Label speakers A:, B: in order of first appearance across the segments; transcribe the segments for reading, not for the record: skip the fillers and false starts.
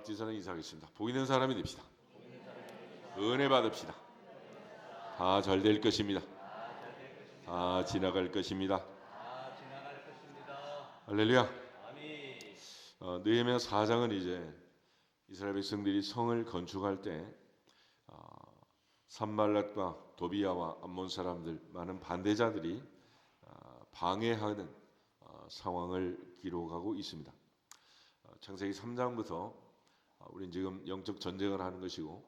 A: 지사는 인사하겠습니다. 복 있는 사람이 됩시다. 은혜 받읍시다. 다 잘 될 것입니다. 다 지나갈 것입니다. 할렐루야. 느헤미야 4장은 이제 이스라엘 백성들이 성을 건축할 때 산발랏과 도비야와 암몬 사람들, 많은 반대자들이 방해하는 상황을 기록하고 있습니다. 창세기 3장부터 우리는 지금 영적 전쟁을 하는 것이고,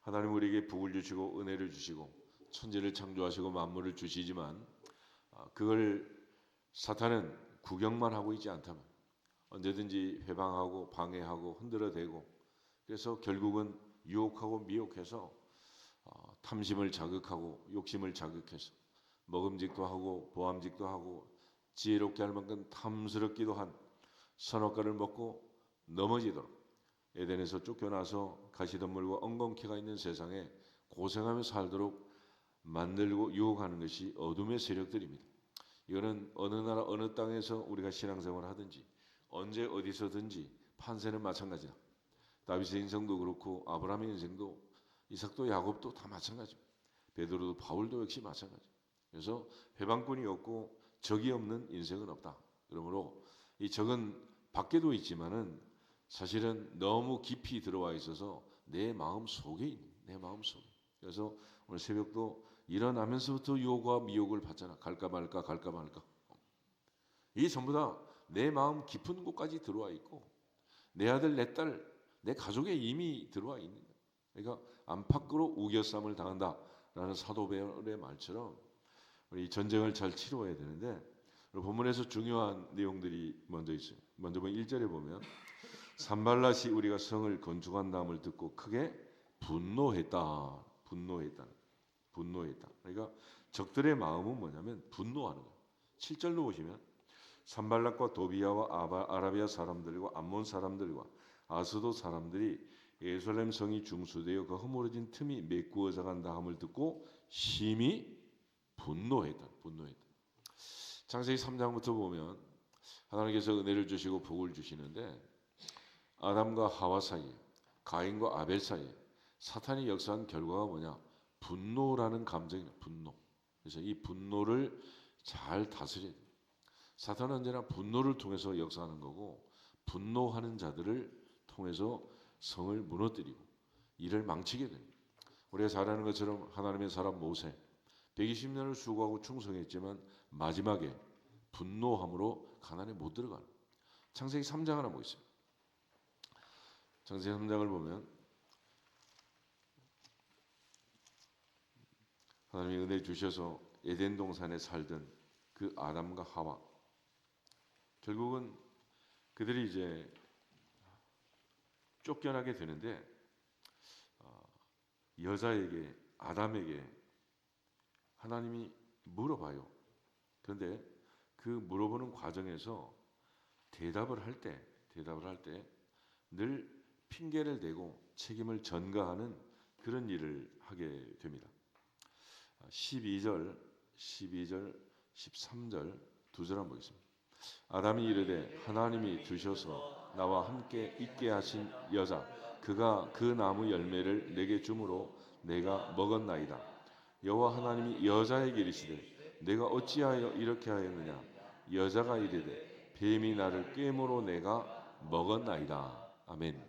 A: 하나님 우리에게 복을 주시고 은혜를 주시고 천지를 창조하시고 만물을 주시지만 그걸 사탄은 구경만 하고 있지 않다면 언제든지 회방하고 방해하고 흔들어대고, 그래서 결국은 유혹하고 미혹해서 탐심을 자극하고 욕심을 자극해서 먹음직도 하고 보암직도 하고 지혜롭게 할 만큼 탐스럽기도 한 선악과를 먹고 넘어지도록, 에덴에서 쫓겨나서 가시덤불과 엉겅퀴가 있는 세상에 고생하며 살도록 만들고 유혹하는 것이 어둠의 세력들입니다. 이거는 어느 나라 어느 땅에서 우리가 신앙생활을 하든지 언제 어디서든지 판세는 마찬가지다. 다윗의 인생도 그렇고 아브라함의 인생도, 이삭도 야곱도 다 마찬가지입니다. 베드로도 바울도 역시 마찬가지. 그래서 회방꾼이 없고 적이 없는 인생은 없다. 그러므로 이 적은 밖에도 있지만은 사실은 너무 깊이 들어와 있어서 내 마음 속에 있는, 내 마음 속에. 그래서 오늘 새벽도 일어나면서부터 유혹과 미혹을 받잖아. 갈까 말까 갈까 말까. 이게 전부 다 내 마음 깊은 곳까지 들어와 있고, 내 아들 내 딸 내 가족에 이미 들어와 있는 거야. 그러니까 안팎으로 우겨쌈을 당한다라는 사도 바울의 말처럼 우리 전쟁을 잘 치러야 되는데, 본문에서 중요한 내용들이 먼저 있어요. 먼저 1절에 보면 산발랏이 우리가 성을 건축한다음을 듣고 크게 분노했다. 그러니까 적들의 마음은 뭐냐면 분노하는 거예요. 7절로 보시면 산발랏과 도비야와 아라비아 사람들과 암몬 사람들과 아스도 사람들이 예루살렘 성이 중수되어 그 허물어진 틈이 메꾸어져 간다 함을 듣고 심히 분노했다. 창세기 3장부터 보면 하나님께서 은혜를 주시고 복을 주시는데, 아담과 하와 사이에, 가인과 아벨 사이에 사탄이 역사한 결과가 뭐냐? 분노라는 감정이에요. 분노. 그래서 이 분노를 잘 다스려야 돼요. 사탄은 언제나 분노를 통해서 역사하는 거고, 분노하는 자들을 통해서 성을 무너뜨리고 일을 망치게 됩니다. 우리가 잘 아는 것처럼 하나님의 사람 모세 120년을 수고하고 충성했지만 마지막에 분노함으로 가나안에 못 들어가는, 창세기 3장 하나 보겠습니다. 창세기 3장을 보면 하나님이 은혜 주셔서 에덴 동산에 살던 그 아담과 하와, 결국은 그들이 이제 쫓겨나게 되는데, 여자에게, 아담에게 하나님이 물어봐요. 그런데 그 물어보는 과정에서 대답을 할 때 늘 핑계를 대고 책임을 전가하는 그런 일을 하게 됩니다. 12절, 13절 두 절 한번 보겠습니다. 아담이 이르되 하나님이 두셔서 나와 함께 있게 하신 여자, 그가 그 나무 열매를 내게 주므로 내가 먹었나이다. 여호와 하나님이 여자에게 이르시되 내가 어찌하여 이렇게 하였느냐? 여자가 이르되 뱀이 나를 꿰므로 내가 먹었나이다. 아멘.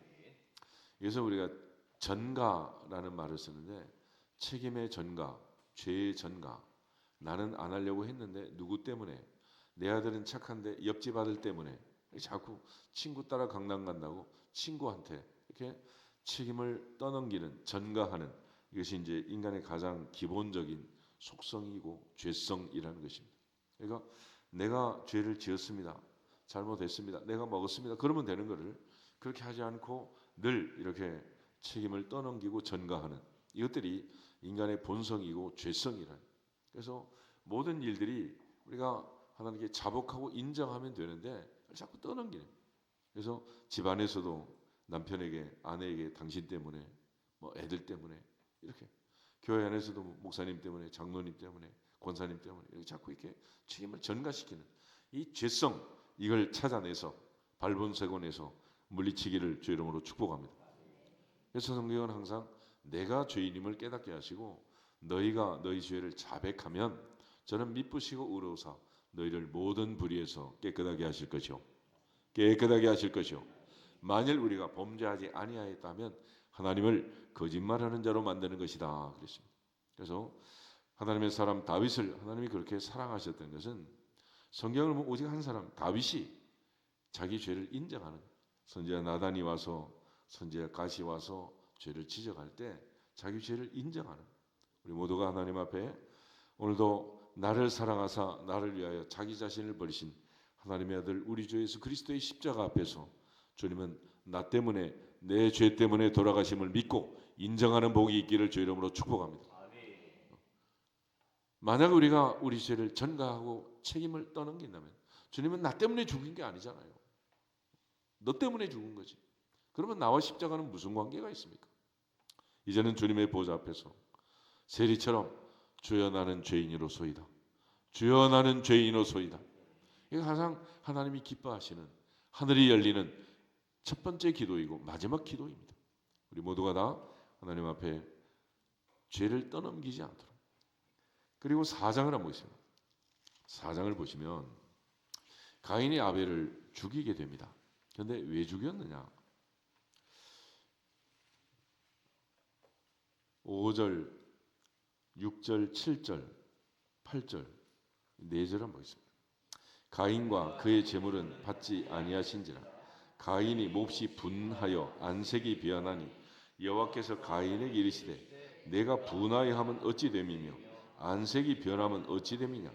A: 그래서 우리가 전가라는 말을 쓰는데, 책임의 전가, 죄의 전가. 나는 안 하려고 했는데 누구 때문에? 내 아들은 착한데 옆집 아들 때문에 자꾸 친구 따라 강남 간다고 친구한테 이렇게 책임을 떠넘기는, 전가하는, 이것이 이제 인간의 가장 기본적인 속성이고 죄성이라는 것입니다. 그러니까 내가 죄를 지었습니다. 잘못했습니다. 내가 먹었습니다. 그러면 되는 것을 그렇게 하지 않고 늘 이렇게 책임을 떠넘기고 전가하는, 이것들이 인간의 본성이고 죄성이라는. 그래서 모든 일들이 우리가 하나님께 자복하고 인정하면 되는데 자꾸 떠넘기는. 그래서 집안에서도 남편에게, 아내에게 당신 때문에, 뭐 애들 때문에, 이렇게 교회 안에서도 목사님 때문에, 장로님 때문에, 권사님 때문에 이렇게 자꾸 이렇게 책임을 전가시키는 이 죄성, 이걸 찾아내서 발본색원에서 물리치기를 주 이름으로 축복합니다. 그래서 성경은 항상 내가 죄인임을 깨닫게 하시고 너희가 너희 죄를 자백하면 저는 미쁘시고 의로우사 너희를 모든 불의에서 깨끗하게 하실 것이요 깨끗하게 하실 것이요 만일 우리가 범죄하지 아니하였다면 하나님을 거짓말하는 자로 만드는 것이다 그랬습니다. 그래서 하나님의 사람 다윗을 하나님이 그렇게 사랑하셨던 것은 성경을 보면 오직 한 사람 다윗이 자기 죄를 인정하는 선지자 나단이 와서 선지자 갓이 와서 죄를 지적할 때 자기 죄를 인정하는 우리 모두가 하나님 앞에 오늘도 나를 사랑하사 나를 위하여 자기 자신을 버리신 하나님의 아들 우리 주 예수 그리스도의 십자가 앞에서 주님은 나 때문에 내 죄 때문에 돌아가심을 믿고 인정하는 복이 있기를 주 이름으로 축복합니다. 만약 우리가 우리 죄를 전가하고 책임을 떠넘긴다면 주님은 나 때문에 죽은 게 아니잖아요. 너 때문에 죽은 거지. 그러면 나와 십자가는 무슨 관계가 있습니까? 이제는 주님의 보좌 앞에서 세리처럼 주여 나는 죄인이로소이다. 주여 나는 죄인이로소이다. 이게 항상 하나님이 기뻐하시는 하늘이 열리는 첫 번째 기도이고 마지막 기도입니다. 우리 모두가 다 하나님 앞에 죄를 떠넘기지 않도록. 그리고 4장을 한번 보겠습니다. 4장을 보시면 가인이 아벨을 죽이게 됩니다. 그런데 왜 죽였느냐? 5절, 6절, 7절, 8절 4절 한번 보겠습니다. 가인과 그의 재물은 받지 아니하신지라 가인이 몹시 분하여 안색이 변하니 여호와께서 가인에게 이르시되 내가 분하여 하면 어찌 됨이며 안색이 변하면 어찌 됨이냐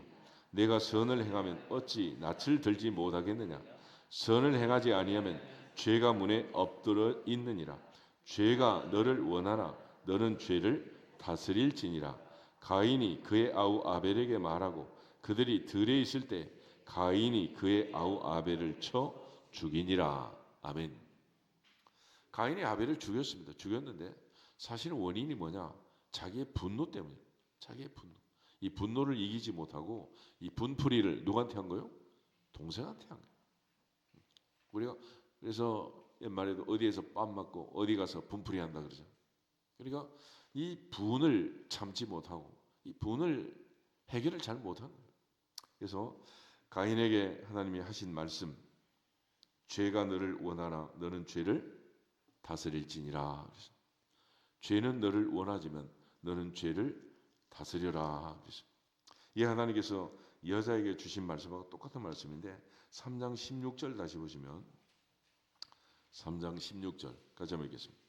A: 내가 선을 행하면 어찌 낯을 들지 못하겠느냐 선을 행하지 아니하면 죄가 문에 엎드러 있느니라 죄가 너를 원하나 너는 죄를 다스릴지니라 가인이 그의 아우 아벨에게 말하고 그들이 들에 있을 때 가인이 그의 아우 아벨을 쳐 죽이니라. 아멘. 가인이 아벨을 죽였습니다. 죽였는데 사실은 원인이 뭐냐? 자기의 분노 때문에. 자기의 분노. 이 분노를 이기지 못하고 이 분풀이를 누구한테 한 거요? 동생한테 한 거예요. 우리가 그래서 옛말에도 어디에서 뺨 맞고 어디 가서 분풀이 한다 그러죠. 그러니까 이 분을 참지 못하고 이 분을 해결을 잘 못한 거예요. 그래서 가인에게 하나님이 하신 말씀 죄가 너를 원하나 너는 죄를 다스릴지니라. 죄는 너를 원하지만 너는 죄를 다스려라. 이 하나님께서 여자에게 주신 말씀하고 똑같은 말씀인데 3장 16절 다시 보시면 3장 16절 같이 한번 읽겠습니다.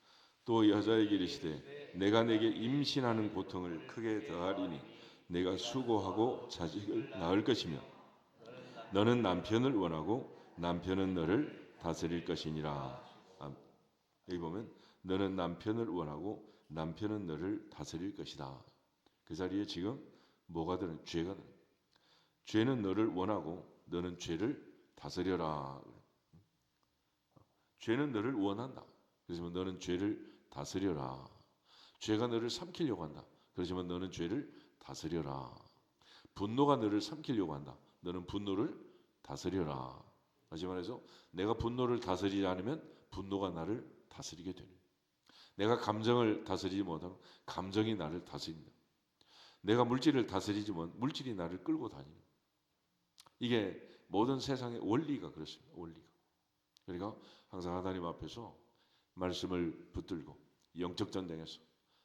A: 또 여자에게 이르시되 내가 내게 임신하는 고통을 크게 더하리니 내가 수고하고 자식을 낳을 것이며 너는 남편을 원하고 남편은 너를 다스릴 것이니라. 여기 보면 너는 남편을 원하고 남편은 너를 다스릴 것이다. 그 자리에 지금 뭐가 드는 죄가 드는 죄는 너를 원하고 너는 죄를 다스려라. 죄는 너를 원한다. 그렇지만 너는 죄를 다스려라. 죄가 너를 삼키려고 한다. 그렇지만 너는 죄를 다스려라. 분노가 너를 삼키려고 한다. 너는 분노를 다스려라. 다시 말해서 내가 분노를 다스리지 않으면 분노가 나를 다스리게 되는. 내가 감정을 다스리지 못하면 감정이 나를 다스린다. 내가 물질을 다스리지 못하면 물질이 나를 끌고 다니는. 이게 모든 세상의 원리가 그렇습니다. 원리가. 그러니까 항상 하나님 앞에서 말씀을 붙들고 영적 전쟁에서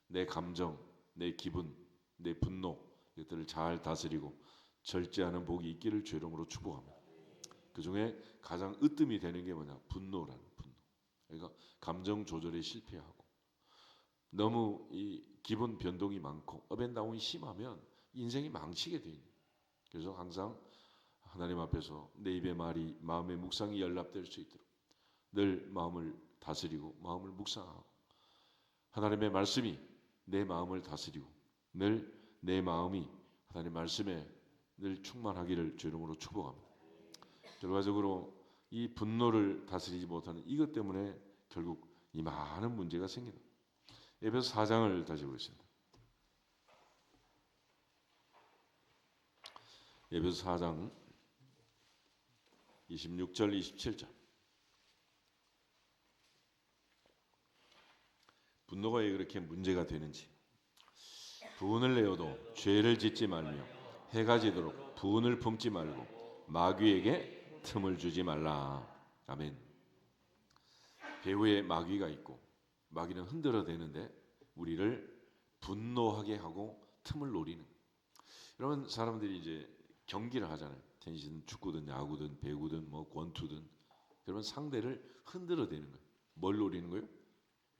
A: 내 감정, 내 기분, 내 분노 이것들을 잘 다스리고 절제하는 복이 있기를 주 이름으로 축복합니다. 그 중에 가장 으뜸이 되는 게 뭐냐? 분노라는 분노. 그러니까 감정 조절에 실패하고 너무 이 기분 변동이 많고 업앤다운이 심하면 인생이 망치게 돼요. 그래서 항상 하나님 앞에서 내 입의 말이 마음의 묵상이 연락될 수 있도록 늘 마음을 다스리고 마음을 묵상하고 하나님의 말씀이 내 마음을 다스리고 늘 내 마음이 하나님의 말씀에 늘 충만하기를 주 이름으로 축복합니다. 결과적으로 이 분노를 다스리지 못하는 이것 때문에 결국 이 많은 문제가 생깁니다. 에베소 4장을 다시 보겠습니다. 에베소 4장 26절 27절 분노가 왜 그렇게 문제가 되는지. 분을 내어도 죄를 짓지 말며 해가 지도록 분을 품지 말고 마귀에게 틈을 주지 말라. 아멘. 배후에 마귀가 있고 마귀는 흔들어대는데 우리를 분노하게 하고 틈을 노리는. 이런 사람들이 이제 경기를 하잖아요. 테니스든 축구든 야구든 배구든 뭐 권투든. 그러면 상대를 흔들어대는 거예요. 뭘 노리는 거예요?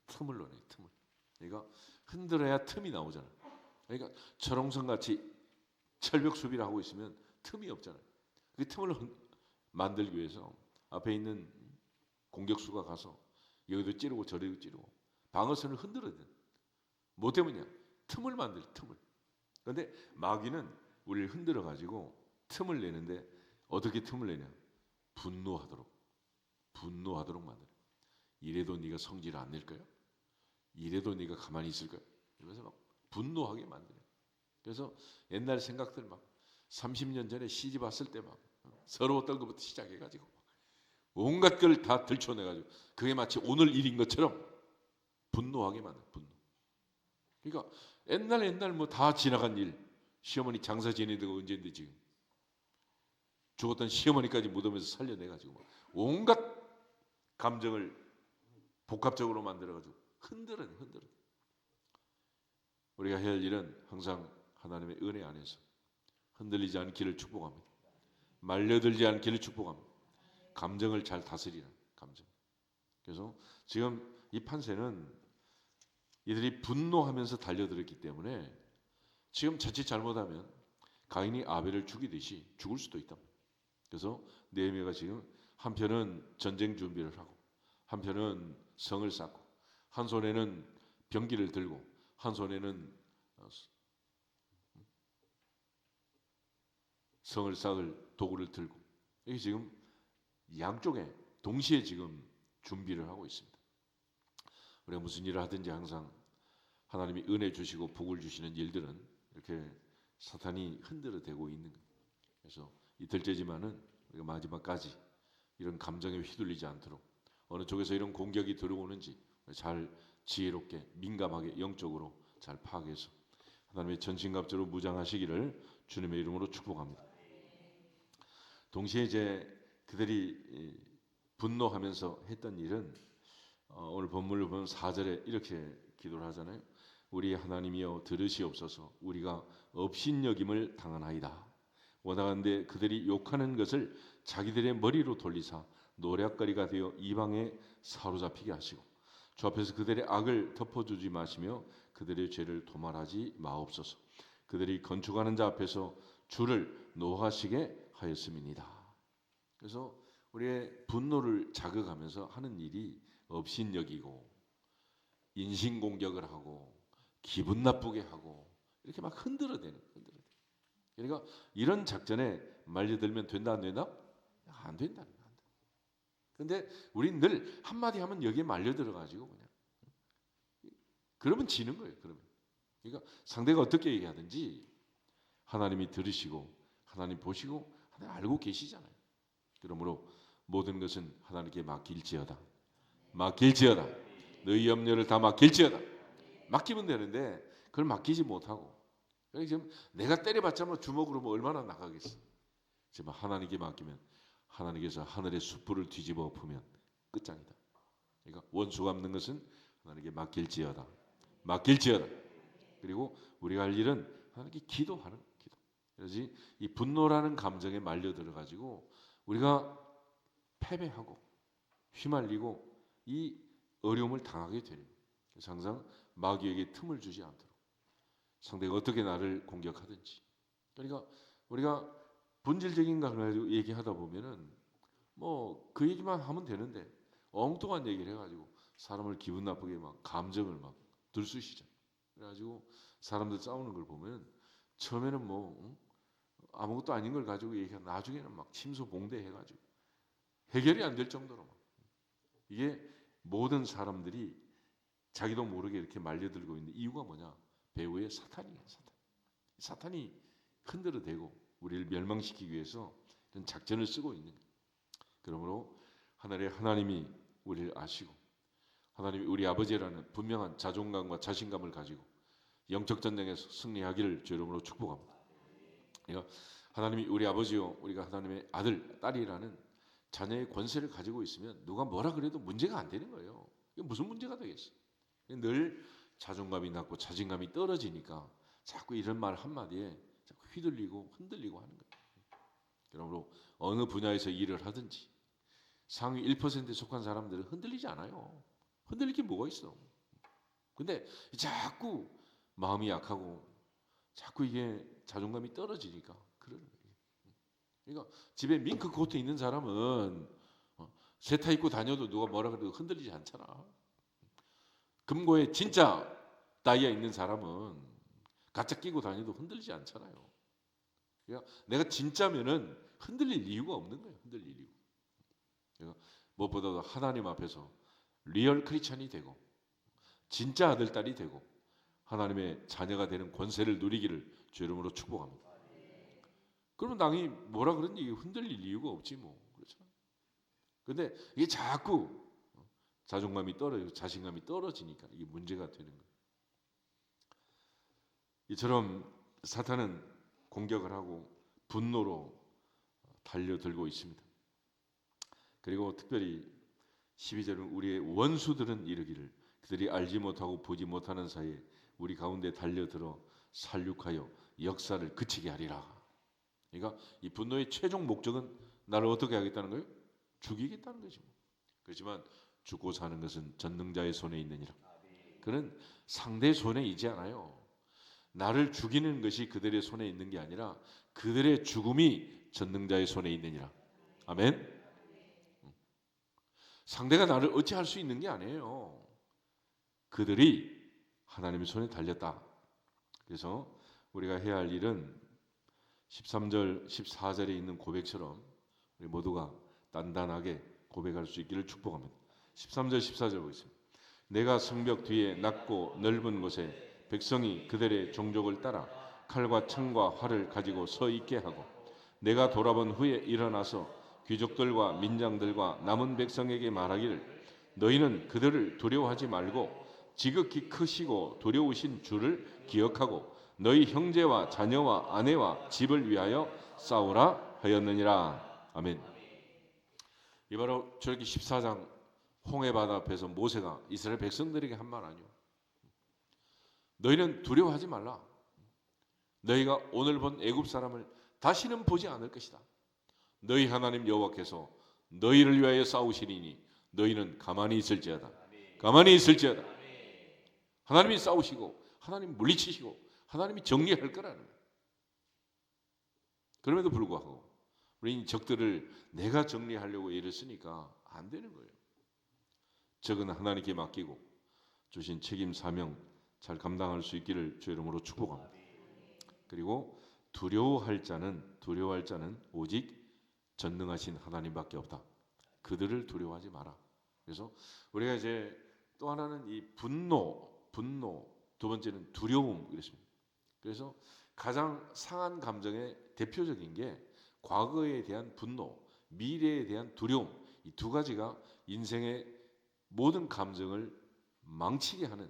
A: 틈을 노려요. 틈을. 그러니까 흔들어야 틈이 나오잖아요. 그러니까 철옹성 같이 철벽 수비를 하고 있으면 틈이 없잖아요. 그 틈을 만들기 위해서 앞에 있는 공격수가 가서 여기도 찌르고 저리도 찌르고 방어선을 흔들어야 돼. 뭐 때문이냐? 틈을 만들 틈을. 그런데 마귀는 우리를 흔들어 가지고 틈을 내는데 어떻게 틈을 내냐? 분노하도록 만들어. 이래도 네가 성질을 안 낼까요? 이래도 네가 가만히 있을까요? 이러면서 막 분노하게 만드는. 그래서 옛날 생각들 막 30년 전에 시집 왔을 때 막 서러웠던 것부터 시작해가지고 온갖 걸 다 들춰내가지고 그게 마치 오늘 일인 것처럼 분노하게 만든 분노. 그러니까 옛날 뭐 다 지나간 일. 시어머니 장사 지내다가 언제인데 지금 죽었던 시어머니까지 무덤에서 살려내가지고 온갖 감정을 복합적으로 만들어가지고 흔들어. 우리가 해야 할 일은 항상 하나님의 은혜 안에서 흔들리지 않기를 축복합니다. 말려들지 않기를 축복합니다. 감정을 잘 다스리는 감정. 그래서 지금 이 판세는 이들이 분노하면서 달려들었기 때문에 지금 자칫 잘못하면 가인이 아벨을 죽이듯이 죽을 수도 있다. 그래서 느헤미야가 지금 한편은 전쟁 준비를 하고 한편은 성을 쌓고 한 손에는 병기를 들고 한 손에는 성을 쌓을 도구를 들고 이게 지금 양쪽에 동시에 지금 준비를 하고 있습니다. 우리가 무슨 일을 하든지 항상 하나님이 은혜 주시고 복을 주시는 일들은 이렇게 사탄이 흔들어대고 있는 거예요. 그래서 이틀째지만은 우리가 마지막까지 이런 감정에 휘둘리지 않도록 어느 쪽에서 이런 공격이 들어오는지 잘 지혜롭게 민감하게 영적으로 잘 파악해서 하나님의 전신갑주로 무장하시기를 주님의 이름으로 축복합니다. 동시에 이제 그들이 분노하면서 했던 일은 오늘 본문을 보면 4절에 이렇게 기도를 하잖아요. 우리 하나님이여 들으시옵소서. 우리가 업신여김을 당하나이다. 원하건대 그들이 욕하는 것을 자기들의 머리로 돌리사 노략거리가 되어 이방에 사로잡히게 하시고 주 앞에서 그들의 악을 덮어주지 마시며 그들의 죄를 도말하지 마옵소서. 그들이 건축하는 자 앞에서 주를 노하시게 하였음이니이다. 그래서 우리의 분노를 자극하면서 하는 일이 업신여기고 인신공격을 하고 기분 나쁘게 하고 이렇게 막 흔들어대는. 그러니까 이런 작전에 말려들면 된다 안 된다? 안 된다는 거야. 그런데 우리는 늘 한마디 하면 여기에 말려들어가지고 그냥 그러면 지는 거예요. 그러니까 상대가 어떻게 얘기하든지 하나님이 들으시고 하나님 보시고 하나님 알고 계시잖아요. 그러므로 모든 것은 하나님께 맡길지어다. 너희 염려를 다 맡길지어다. 맡기면 되는데 그걸 맡기지 못하고 지금 내가 때려봤자 뭐 주먹으로 뭐 얼마나 나가겠어. 지금 하나님께 맡기면 하나님께서 하늘의 숯불을 뒤집어 엎으면 끝장이다. 그러니까 원수 갚는 것은 하나님께 맡길지어다. 그리고 우리가 할 일은 하나님께 기도하는 기도. 그래서 이 분노라는 감정에 말려 들어가지고 우리가 패배하고 휘말리고 이 어려움을 당하게 되는 거예요. 그래서 항상 마귀에게 틈을 주지 않도록 상대가 어떻게 나를 공격하든지. 그러니까 우리가 본질적인 걸 가지고 얘기하다 보면은 뭐 그 얘기만 하면 되는데 엉뚱한 얘기를 해가지고 사람을 기분 나쁘게 막 감정을 막 들쑤시잖아요. 그래가지고 사람들 싸우는 걸 보면 처음에는 뭐 아무것도 아닌 걸 가지고 얘기하고 나중에는 막 침소봉대해가지고 해결이 안 될 정도로 막 이게 모든 사람들이 자기도 모르게 이렇게 말려들고 있는 이유가 뭐냐? 배후에 사탄이에요. 사탄이 흔들어대고 우리를 멸망시키기 위해서 이런 작전을 쓰고 있는 거예요. 그러므로 하늘의 하나님이 우리를 아시고 하나님이 우리 아버지라는 분명한 자존감과 자신감을 가지고 영적 전쟁에서 승리하기를 주 이름으로 축복합니다. 그러니까 하나님이 우리 아버지요, 우리가 하나님의 아들, 딸이라는 자녀의 권세를 가지고 있으면 누가 뭐라 그래도 문제가 안 되는 거예요. 이게 무슨 문제가 되겠어? 늘 자존감이 낮고 자신감이 떨어지니까 자꾸 이런 말 한마디에 자꾸 휘둘리고 흔들리고 하는 거예요. 그러므로 어느 분야에서 일을 하든지 상위 1%에 속한 사람들은 흔들리지 않아요. 흔들릴 게 뭐가 있어? 근데 자꾸 마음이 약하고 자꾸 이게 자존감이 떨어지니까 그러는 거예요. 그러니까 집에 밍크 코트 있는 사람은 세타 입고 다녀도 누가 뭐라 그래도 흔들리지 않잖아. 금고에 진짜 다이아 있는 사람은 가짜 끼고 다녀도 흔들리지 않잖아요. 그러니까 내가 진짜면은 흔들릴 이유가 없는 거예요. 흔들릴 이유. 그러니까 무엇보다도 하나님 앞에서 리얼 크리스찬이 되고 진짜 아들 딸이 되고 하나님의 자녀가 되는 권세를 누리기를 주 이름으로 축복합니다. 그러면 남이 뭐라 그러는지 흔들릴 이유가 없지 뭐. 그렇죠? 근데 이게 자꾸 자존감이 떨어지고 자신감이 떨어지니까 이게 문제가 되는 거예요. 이처럼 사탄은 공격을 하고 분노로 달려들고 있습니다. 그리고 특별히 12절은 우리의 원수들은 이르기를 그들이 알지 못하고 보지 못하는 사이에 우리 가운데 달려들어 살육하여 역사를 그치게 하리라. 그러니까 이 분노의 최종 목적은 나를 어떻게 하겠다는 거예요? 죽이겠다는 거죠. 그렇지만 죽고 사는 것은 전능자의 손에 있느니라. 그는 상대 손에 있지 않아요. 나를 죽이는 것이 그들의 손에 있는 게 아니라 그들의 죽음이 전능자의 손에 있느니라. 아멘. 상대가 나를 어찌할 수 있는 게 아니에요. 그들이 하나님의 손에 달렸다. 그래서 우리가 해야 할 일은 13절, 14절에 있는 고백처럼 우리 모두가 단단하게 고백할 수 있기를 축복합니다. 13절, 14절 보겠습니다. 내가 성벽 뒤에 낮고 넓은 곳에 백성이 그들의 종족을 따라 칼과 창과 활을 가지고 서 있게 하고 내가 돌아본 후에 일어나서 귀족들과 민장들과 남은 백성에게 말하기를 너희는 그들을 두려워하지 말고 지극히 크시고 두려우신 주를 기억하고 너희 형제와 자녀와 아내와 집을 위하여 싸우라 하였느니라. 아멘. 이 바로 출애굽기 14장 홍해 바다 앞에서 모세가 이스라엘 백성들에게 한 말 아니요. 너희는 두려워하지 말라. 너희가 오늘 본 애굽 사람을 다시는 보지 않을 것이다. 너희 하나님 여호와께서 너희를 위하여 싸우시리니 너희는 가만히 있을지어다. 가만히 있을지어다. 하나님이 싸우시고 하나님이 물리치시고 하나님이 정리할 거라는 거예요. 그럼에도 불구하고 우리 적들을 내가 정리하려고 애를 쓰니까 안 되는 거예요. 적은 하나님께 맡기고 주신 책임 사명 잘 감당할 수 있기를 주 이름으로 축복합니다. 그리고 두려워할 자는 오직 전능하신 하나님밖에 없다. 그들을 두려워하지 마라. 그래서 우리가 이제 또 하나는 이 분노, 두 번째는 두려움 그랬습니다. 그래서 가장 상한 감정의 대표적인 게 과거에 대한 분노, 미래에 대한 두려움, 이 두 가지가 인생의 모든 감정을 망치게 하는,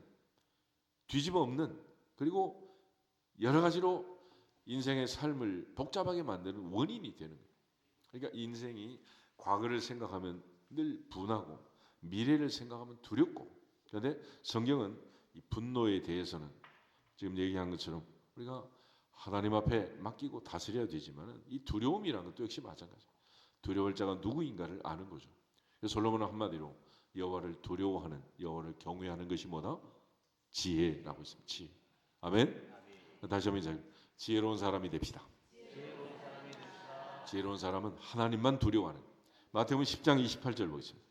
A: 뒤집어 엎는, 그리고 여러 가지로 인생의 삶을 복잡하게 만드는 원인이 되는 거예요. 그러니까 인생이 과거를 생각하면 늘 분하고 미래를 생각하면 두렵고, 그런데 성경은 이 분노에 대해서는 지금 얘기한 것처럼 우리가 하나님 앞에 맡기고 다스려야 되지만 이 두려움이라는 것도 역시 마찬가지예요. 두려울 자가 누구인가를 아는 거죠. 그래서 솔로몬은 한마디로 여호와를 두려워하는, 여호와를 경외하는 것이 뭐다? 지혜라고 했습니다. 지혜. 아멘. 다시 한번 지혜로운 사람이 됩시다. 지혜로운 사람은 하나님만 두려워하는. 마태복음 10장 28절 보겠습니다.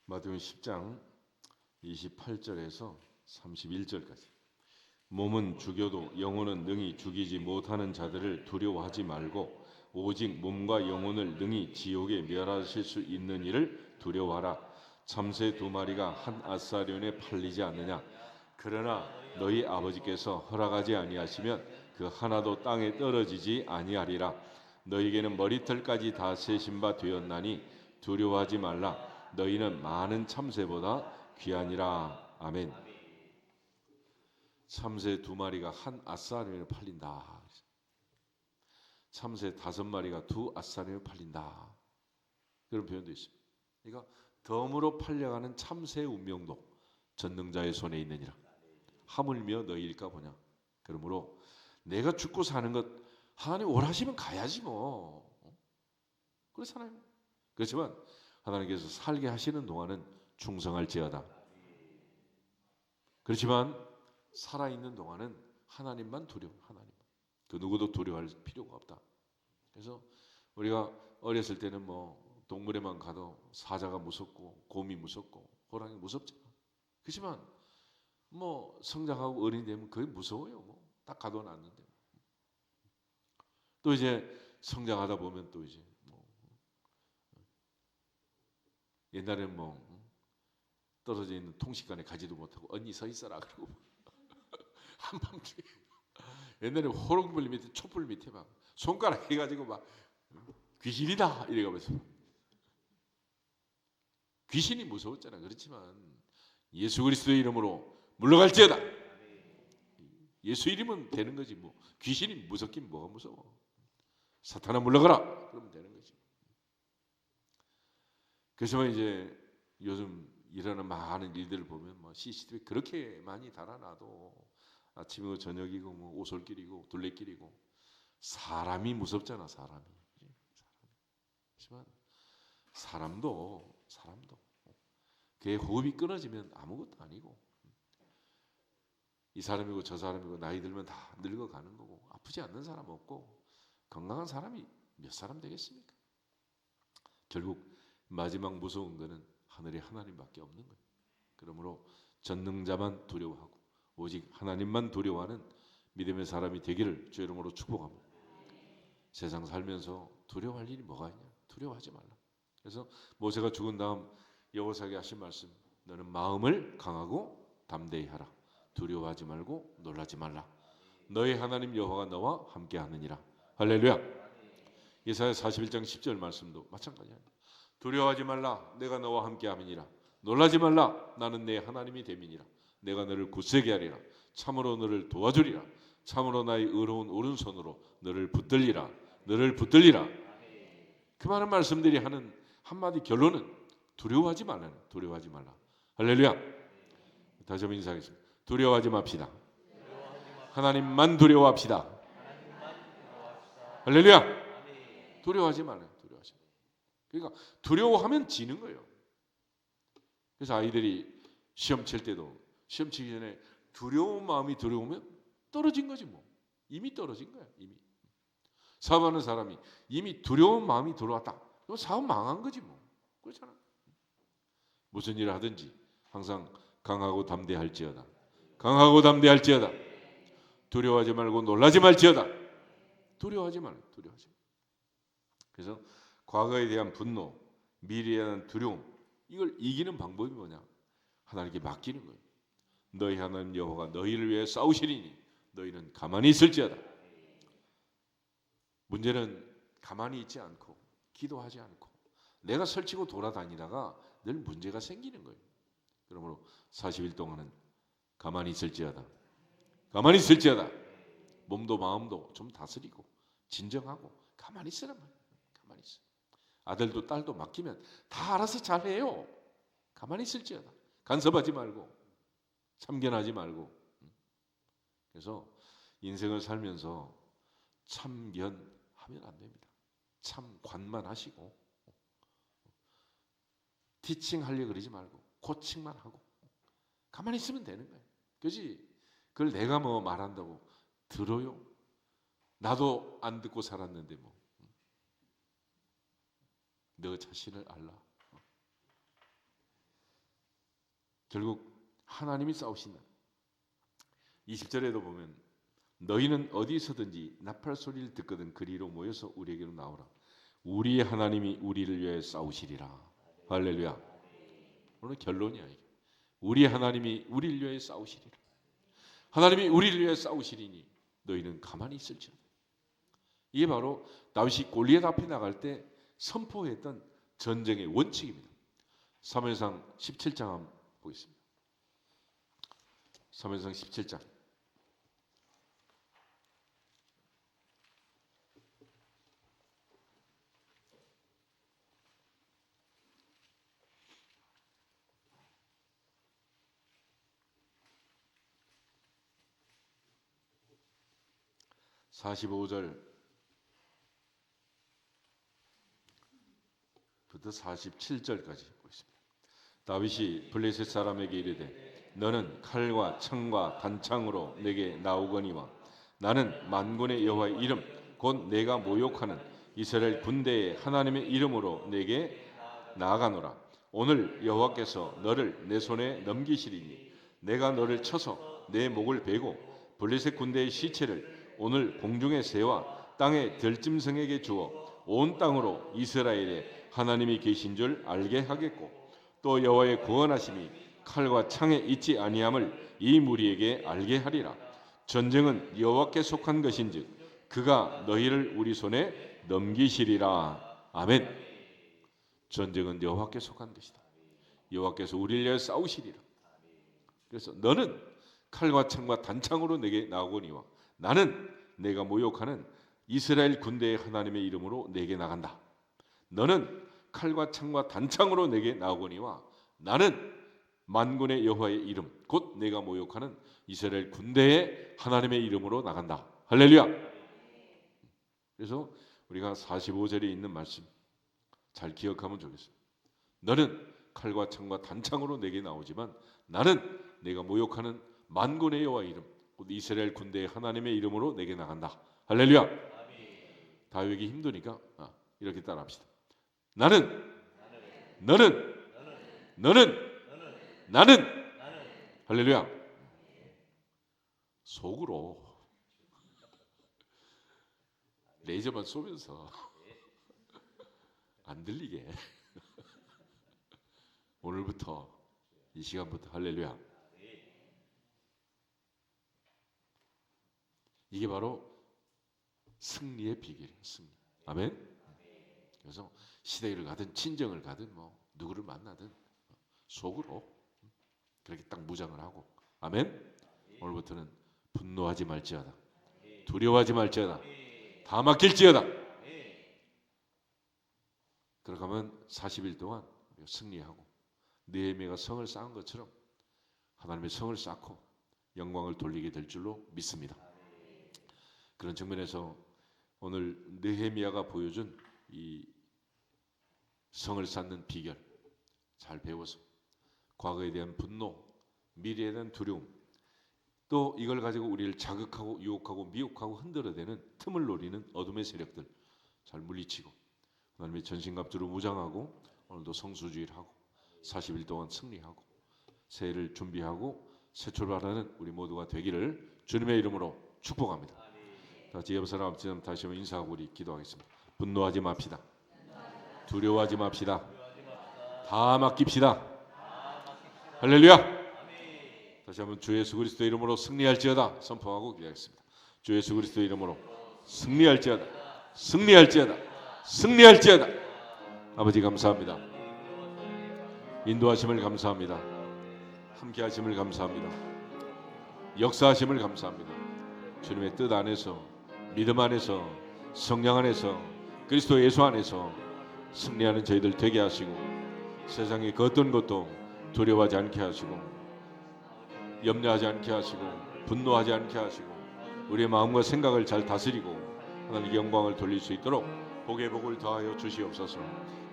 A: 마태복음 10장 28절에서 31절까지. 몸은 죽여도 영혼은 능히 죽이지 못하는 자들을 두려워하지 말고 오직 몸과 영혼을 능히 지옥에 멸하실 수 있는 이를 두려워하라. 참새 2마리가 한 아사리온에 팔리지 않느냐? 그러나 너희 아버지께서 허락하지 아니하시면 그 하나도 땅에 떨어지지 아니하리라. 너희에게는 머리털까지 다 세신 바 되었나니 두려워하지 말라. 너희는 많은 참새보다 귀하니라. 아멘. 참새 2마리가 한 아사리에 팔린다. 참새 5마리가 2 아사리에 팔린다. 그런 표현도 있습니다. 그러니까 덤으로 팔려가는 참새의 운명도 전능자의 손에 있느니라. 하물며 너희일까 보냐. 그러므로 내가 죽고 사는 것 하나님 원하시면 가야지 뭐. 그렇잖아요. 그렇지만 하나님께서 살게 하시는 동안은 충성할지어다. 그렇지만 살아있는 동안은 하나님만 두려워. 하나님. 그 누구도 두려워할 필요가 없다. 그래서 우리가 어렸을 때는 뭐 동물에만 가도 사자가 무섭고 곰이 무섭고 호랑이 무섭잖아. 그렇지만 뭐 성장하고 어른이 되면 그게 무서워요. 뭐 딱 가둬놨는데. 또 이제 성장하다 보면 또 이제 뭐 옛날에는 뭐 떨어져 있는 통식관에 가지도 못하고 언니 서 있어라 그러고 한밤중에 옛날에 호롱불 밑에 촛불 밑에 막 손가락 해가지고 막 귀신이다 이래가면서 귀신이 무서웠잖아. 그렇지만 예수 그리스도의 이름으로 물러갈지어다. 예수 이름은 되는 거지 뭐 귀신이 무섭긴 뭐가 무서워. 사탄아 물러가라 그러면 되는 거지. 그래서 이제 요즘 일어나는 많은 일들을 보면 뭐 CCTV 그렇게 많이 달아놔도 아침이고 저녁이고 뭐 오솔길이고 둘레길이고 사람이 무섭잖아. 사람이. 그렇지만 사람도 그의 호흡이 끊어지면 아무것도 아니고 이 사람이고 저 사람이고 나이 들면 다 늙어가는 거고 아프지 않는 사람 없고 건강한 사람이 몇 사람 되겠습니까? 결국 마지막 무서운 거는 하늘의 하나님밖에 없는 거예요. 그러므로 전능자만 두려워하고 오직 하나님만 두려워하는 믿음의 사람이 되기를 주의 이름으로 축복합니다. 세상 살면서 두려워할 일이 뭐가 있냐? 두려워하지 말라. 그래서 모세가 죽은 다음 여호사에게 하신 말씀, 너는 마음을 강하고 담대히 하라. 두려워하지 말고 놀라지 말라. 너의 하나님 여호와가 너와 함께하느니라. 할렐루야. 예사야 41장 10절 말씀도 마찬가지야. 두려워하지 말라. 내가 너와 함께함이니라. 놀라지 말라. 나는 내 하나님이 됨이니라. 내가 너를 굳세게 하리라. 참으로 너를 도와주리라. 참으로 나의 의로운 오른손으로 너를 붙들리라. 너를 붙들리라. 그 많은 말씀들이 하는 한마디 결론은 두려워하지 말라. 두려워하지 말라. 할렐루야. 다시 한번 인사하겠습니다. 두려워하지 맙시다. 하나님만 두려워합시다. 할렐루야. 두려워하지 말아요. 두려워하지 말아요. 그러니까 두려워하면 지는 거예요. 그래서 아이들이 시험 칠 때도 시험 치기 전에 두려운 마음이 들어오면 떨어진 거지 뭐. 이미 떨어진 거야. 이미. 사업하는 사람이 이미 두려운 마음이 들어왔다. 그럼 사업 망한 거지 뭐. 그렇잖아. 무슨 일을 하든지 항상 강하고 담대할지어다. 강하고 담대할지어다. 두려워하지 말고 놀라지 말지어다. 두려워하지 말라. 두려워하지 말라. 그래서 과거에 대한 분노, 미래에 대한 두려움, 이걸 이기는 방법이 뭐냐? 하나님께 맡기는 거예요. 너희 하나님 여호와가 너희를 위해 싸우시리니 너희는 가만히 있을지어다. 문제는 가만히 있지 않고 기도하지 않고 내가 설치고 돌아다니다가 늘 문제가 생기는 거예요. 그러므로 40일 동안은 가만히 있을지어다. 가만히 있을지어다. 몸도 마음도 좀 다스리고 진정하고 가만히 있으란 말이에요. 가만히 있어. 아들도 딸도 맡기면 다 알아서 잘해요. 가만히 있을지어다. 간섭하지 말고 참견하지 말고. 그래서 인생을 살면서 참견하면 안 됩니다. 참관만 하시고 티칭하려고 그러지 말고 코칭만 하고 가만히 있으면 되는 거예요. 그렇지? 그걸 내가 뭐 말한다고 들어요? 나도 안 듣고 살았는데 뭐. 너 자신을 알라. 결국 하나님이 싸우신다. 20절에도 보면 너희는 어디서든지 나팔 소리를 듣거든 그리로 모여서 우리에게로 나오라. 우리 하나님이 우리를 위해 싸우시리라. 할렐루야. 오늘 결론이야 이게. 우리 하나님이 우리를 위해 싸우시리라. 하나님이 우리를 위해 싸우시리니 너희는 가만히 있을지어다. 이게 바로 다윗이 골리앗 앞에 나갈 때 선포했던 전쟁의 원칙입니다. 사무엘상 17장 한번 보겠습니다. 사무엘상 17장 45절부터 47절까지 보겠습니다. 다윗이 블레셋 사람에게 이르되 너는 칼과 창과 단창으로 내게 나오거니와 나는 만군의 여호와의 이름 곧 내가 모욕하는 이스라엘 군대의 하나님의 이름으로 내게 나아가노라. 오늘 여호와께서 너를 내 손에 넘기시리니 내가 너를 쳐서 내 목을 베고 블레셋 군대의 시체를 오늘 공중의 새와 땅의 들짐승에게 주어 온 땅으로 이스라엘에 하나님이 계신 줄 알게 하겠고 또 여호와의 구원하심이 칼과 창에 있지 아니함을 이 무리에게 알게 하리라. 전쟁은 여호와께 속한 것인즉 그가 너희를 우리 손에 넘기시리라. 아멘. 전쟁은 여호와께 속한 것이다. 여호와께서 우리를 위해 싸우시리라. 그래서 너는 칼과 창과 단창으로 내게 나오거니와 나는 내가 모욕하는 이스라엘 군대의 하나님의 이름으로 내게 나간다. 너는 칼과 창과 단창으로 내게 나오거니와 나는 만군의 여호와의 이름 곧 내가 모욕하는 이스라엘 군대의 하나님의 이름으로 나간다. 할렐루야. 그래서 우리가 45절에 있는 말씀 잘 기억하면 좋겠어요. 너는 칼과 창과 단창으로 내게 나오지만 나는 내가 모욕하는 만군의 여호와의 이름 곧 이스라엘 군대의 하나님의 이름으로 내게 나간다. 할렐루야. 다윗이 힘드니까 이렇게 따라합시다. 너는 할렐루야. 속으로 레이저만 쏘면서 안 들리게 오늘부터 이 시간부터 할렐루야. 이게 바로 승리의 비결이에요. 승리. 아멘. 그래서 시대를 가든 친정을 가든 뭐 누구를 만나든 속으로 그렇게 딱 무장을 하고 아멘. 오늘부터는 분노하지 말지어다. 두려워하지 말지어다. 다 맡길지어다. 그렇게 하면 40일 동안 승리하고 느헤미야가 성을 쌓은 것처럼 하나님의 성을 쌓고 영광을 돌리게 될 줄로 믿습니다. 그런 측면에서 오늘 느헤미야가 보여준 이 성을 쌓는 비결 잘 배워서 과거에 대한 분노, 미래에 대한 두려움, 또 이걸 가지고 우리를 자극하고 유혹하고 미혹하고 흔들어대는 틈을 노리는 어둠의 세력들 잘 물리치고 하나님의 전신갑주로 무장하고 오늘도 성수주의를 하고 40일 동안 승리하고 새해를 준비하고 새 출발하는 우리 모두가 되기를 주님의 이름으로 축복합니다. 다시 옆 사람 앞에 다시 한번 인사하고 우리 기도하겠습니다. 분노하지 맙시다. 두려워하지 맙시다. 다 맡깁시다. 할렐루야. 다시 한번 주 예수 그리스도 이름으로 승리할지어다 선포하고 기도하겠습니다. 주 예수 그리스도 이름으로 승리할지어다. 승리할지어다. 승리할지어다. 아버지 감사합니다. 인도하심을 감사합니다. 함께하심을 감사합니다. 역사하심을 감사합니다. 주님의 뜻 안에서 믿음 안에서 성령 안에서 그리스도 예수 안에서 승리하는 저희들 되게 하시고 세상의 그 어떤 것도 두려워하지 않게 하시고 염려하지 않게 하시고 분노하지 않게 하시고 우리의 마음과 생각을 잘 다스리고 하나님께 영광을 돌릴 수 있도록 복의 복을 더하여 주시옵소서.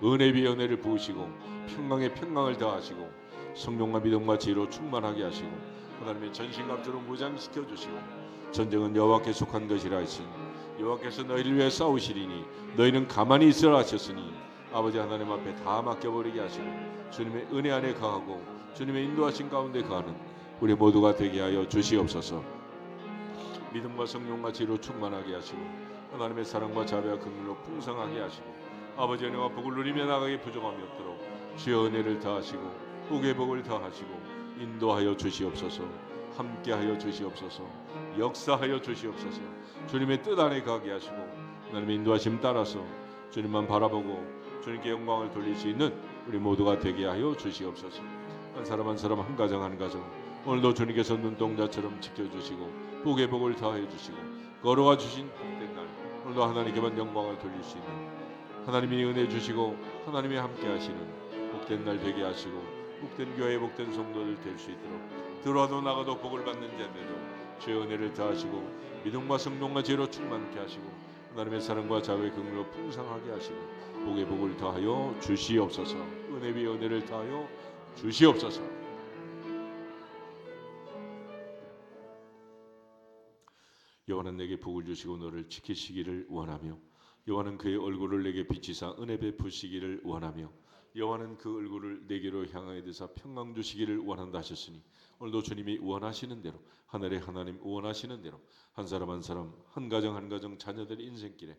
A: 은혜 위에 은혜를 부으시고 평강에 평강을 더하시고 성령과 믿음과 지혜로 충만하게 하시고 하나님의 전신갑주로 무장시켜 주시고 전쟁은 여호와께 속한 것이라 하시니 여호와께서 너희를 위해 싸우시리니 너희는 가만히 있으라 하셨으니 아버지 하나님 앞에 다 맡겨버리게 하시고 주님의 은혜 안에 거하고 주님의 인도하신 가운데 거하는 우리 모두가 되게 하여 주시옵소서. 믿음과 성령과 지혜로 충만하게 하시고 하나님의 사랑과 자비와 긍휼로 풍성하게 하시고 아버지 은혜와 복을 누리며 나가게 부족함이 없도록 주의 은혜를 더하시고 복의 복을 더하시고 인도하여 주시옵소서. 함께하여 주시옵소서. 역사하여 주시옵소서. 주님의 뜻 안에 가게 하시고 하나님의 인도하심 따라서 주님만 바라보고 주님께 영광을 돌릴 수 있는 우리 모두가 되게 하여 주시옵소서. 한 사람 한 사람, 한 가정 한 가정, 오늘도 주님께서 눈동자처럼 지켜주시고 복의 복을 더하여 주시고 걸어와 주신 복된 날, 오늘도 하나님께만 영광을 돌릴 수 있는, 하나님이 은혜 주시고 하나님이 함께 하시는 복된 날 되게 하시고 복된 교회, 복된 성도들 될 수 있도록 들어와도 나가도 복을 받는 자들로 주의 은혜를 더하시고 믿음과 성령과 지혜로 충만케 하시고 하나님의 사랑과 자비의 긍휼로 풍성하게 하시고 복의 복을 더하여 주시옵소서. 은혜 위에 은혜를 더하여 주시옵소서. 여호와는 내게 복을 주시고 너를 지키시기를 원하며 여호와는 그의 얼굴을 내게 비치사 은혜 베푸시기를 원하며 여호와는 그 얼굴을 내게로 향하여 드사 평강 주시기를 원한다 하셨으니 오늘도 주님이 원하시는 대로, 하늘의 하나님 원하시는 대로 한 사람 한 사람, 한 가정 한 가정, 자녀들 인생길에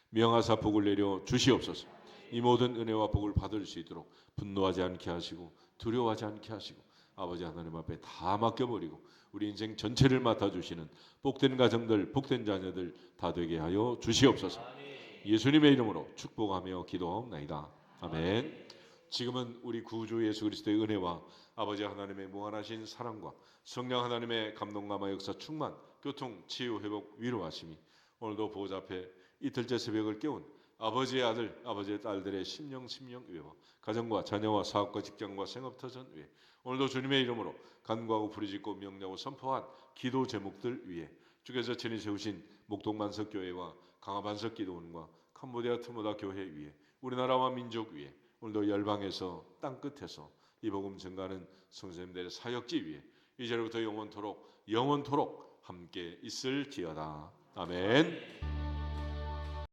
A: 명하사 복을 내려 주시옵소서. 이 모든 은혜와 복을 받을 수 있도록 분노하지 않게 하시고 두려워하지 않게 하시고 아버지 하나님 앞에 다 맡겨버리고 우리 인생 전체를 맡아주시는 복된 가정들, 복된 자녀들 다 되게 하여 주시옵소서. 예수님의 이름으로 축복하며 기도하옵나이다. 아멘. 지금은 우리 구주 예수 그리스도의 은혜와 아버지 하나님의 무한하신 사랑과 성령 하나님의 감동감화 역사 충만, 교통, 치유, 회복, 위로하심이 오늘도 보호자 앞에 이틀째 새벽을 깨운 아버지의 아들, 아버지의 딸들의 심령 위에와 가정과 자녀와 사업과 직장과 생업터전 위에 오늘도 주님의 이름으로 간구하고 부르짖고 명령하고 선포한 기도 제목들 위에 주께서 친히 세우신 목동반석교회와 강화반석기도원과 캄보디아 트모다 교회 위에 우리나라와 민족 위에 오늘도 열방에서 땅끝에서 이 복음 증가하는 성도님들의 사역지 위에 이제로부터 영원토록 함께 있을지어다. 아멘.